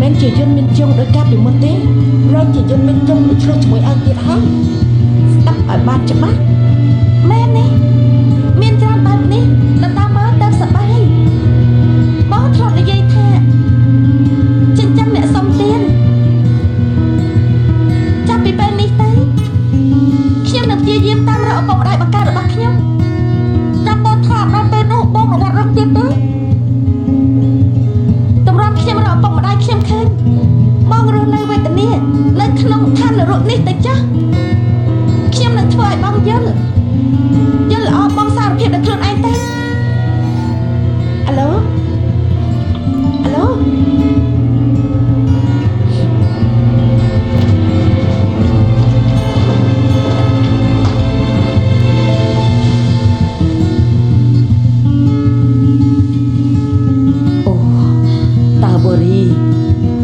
មែនជាយន្តមានជុងដោយការពីមុនទេរងជាយន្តមានជុងដូចឆ្លោះជាមួយអើទៀតហើយស្ដាប់ឲ្យបានច្បាស់មែនទេមានច្រើនបែបនេះដល់តាមមើលទៅសប្បាយបងធ្លាប់និយាយថាចិញ្ចឹមអ្នកសុំទានចាប់ពីពេលនេះទៅខ្ញុំនឹងព្យាយាមតាមរកឪពុកម្ដាយបង្កើតរបស់ខ្ញុំចាំបងថាដល់ពេលនោះបងរត់រត់ទៀតទៅតម្រាំខ្ញុំរកឪពុកម្ដាយខ្ញុំឃើញបងរស់នៅវេទនានៅក្នុងឋាននរកនេះទៅចាស់ខ្ញុំនឹងធ្វើឲ្យបងយល់ល្អបងសារភាពដល់ខ្លួនឯងទៅអាឡូអាឡូ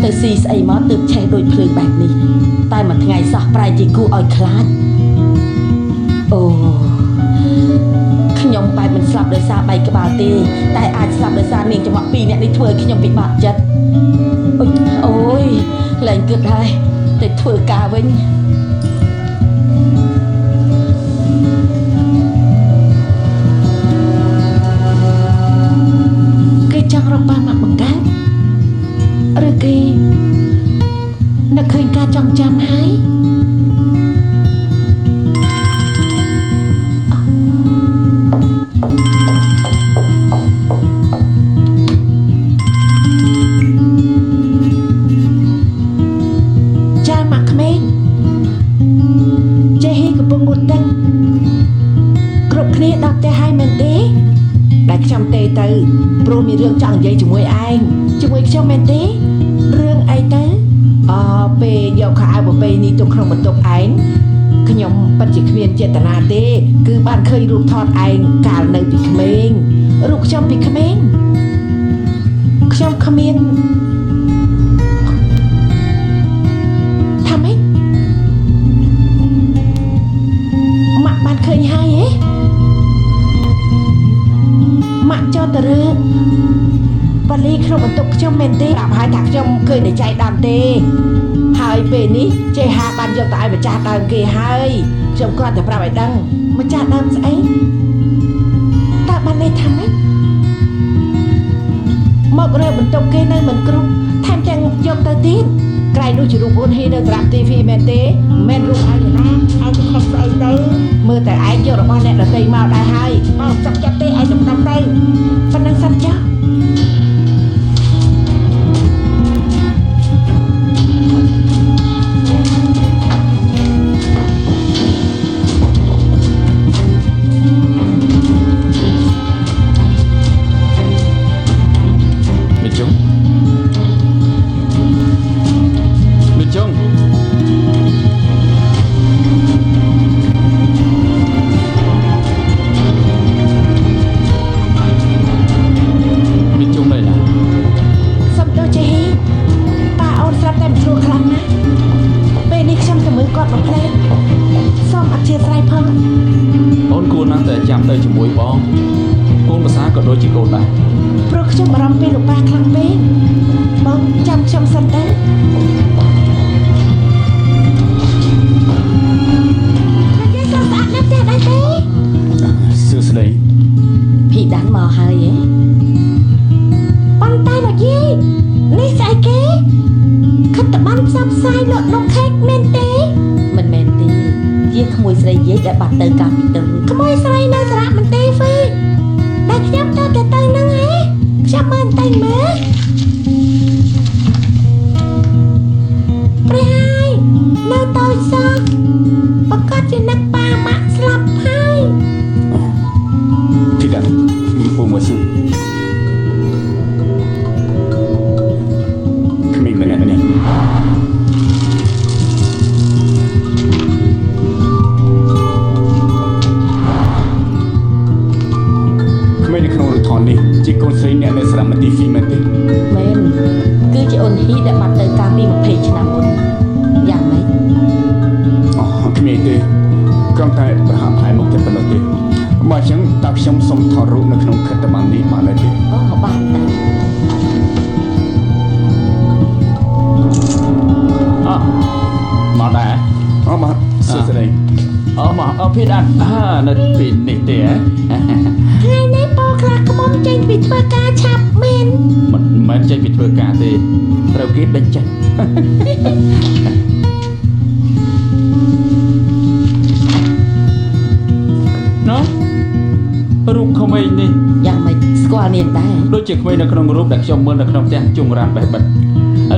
ទៅស៊ីស្អីមកទើបឆេះដូចភ្លើងបែបនេះតែមួយថ្ងៃសោះប្រែជាគូឲ្យខ្លាចអូខ្ញុំបែបមិនស្លាប់ដោយសារបែកក្បាលទេតែអាចស្លាប់ដោយសារនាងចំហពីរអ្នកនេះធ្វើឲ្យខ្ញុំពិបាកចិត្តអូយលែងគិតហើយទៅធ្វើការវិញគេចង់រកបានមកបង្កើតឬគេនឹកឃើញការចងចាំហើយចាម៉ាក់ក្មេងចេះហ៊ីកំពុងងូតទឹកគ្រប់គ្នាដល់ផ្ទះហើយមែនទេដែលខ្ញុំទេទៅព្រោះមានរឿងចង់និយាយជាមួយឯងជាមួយខ្ញុំមែនទេរឿងអីទៅពេលយកខោអាវប្រពៃណីទុកក្នុងបន្ទប់ឯងខ្ញុំពិតជាគ្មានចេតនាទេគឺបានឃើញរូបថតឯងកាលនៅពីក្មេងរូបខ្ញុំពីក្មេងខ្ញុំគ្មានថាម៉េចម៉ាក់បានឃើញហើយហ៎ម៉ាក់ចោតទៅរើប៉ាលីក្នុងបន្ទប់ខ្ញុំមែនទេប្រាប់ហើយថាខ្ញុំឃើញតែចៃដន្យទេហើយពេលនេះចេះហាបានយកទៅឲ្យម្ចាស់ដើមគេហើយខ្ញុំគ្រាន់តែប្រាប់ឲ្យដឹងម្ចាស់ដើមស្អីតើបានន័យថាម៉េចមករើបន្ទប់គេនៅមិនគ្រប់ថែមទាំងយកទៅទៀតក្រៃនោះជារូបអូនហ៊ីនៅត្រាប់ TV មែនទេមិនរូបឯងណាឲ្យទៅខុសស្អីទៅមើលតែឯងយករបស់អ្នកដទៃមកដែរហើយមកចាប់ចិត្តទេឲ្យសំដៅទៅប៉ុណ្ណឹងសិនចា ភិដាននៅពីនេះទេ ថ្ងៃនេះពោខ្លះក្មុំចេញពីធ្វើការឆាប់មែន មិនចេញពីធ្វើការទេត្រូវគេដេញចេញណូរូបក្មេងនេះ យ៉ាងម៉េចស្គាល់នាងដែរ ដូចជាក្មេងនៅក្នុងរូបដែលខ្ញុំមើលនៅក្នុងផ្ទះជុងរ៉ាំបេះបិទ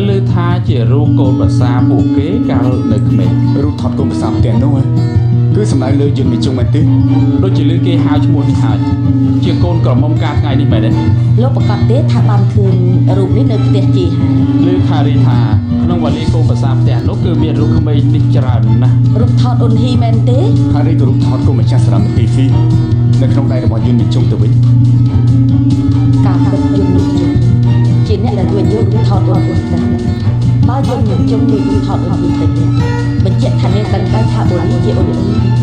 ឮថាជារូបកូនប្រសាពួកគេកាលនៅក្មេង រូបថតកូនប្រសាផ្ទះនោះគឺសំដៅលើយន្តមីជុងមែនទេ ដូចជាឮគេហៅឈ្មោះនេះហើយជាកូនក្រមុំការថ្ងៃនេះមែនទេ លោកប្រកាសទេថាបានឃើញរូបនេះនៅផ្ទះជីហា ឮថារីថាក្នុងវ៉ាលីកូនប្រសាផ្ទះនោះគឺមានរូបក្មេងនេះច្រើនណាស់ រូបថតអ៊ុនហ៊ីមែនទេ ហើយនេះក៏រូបថតកូនម្ចាស់សារ៉ាំទីហ្វីនៅក្នុងដៃរបស់យន្តមីជុងទៅវិញ ការពិតយន្តមីជុងជាអ្នកដែលជួយយករូបថតអ៊ុនហ៊ីទៅបើយន្តមីជុងមានរូបថតអ៊ុនហ៊ីទៅទៀតបញ្ជាក់ថានាងដឹងដែរថាបូរីជាអ៊ុនហ៊ី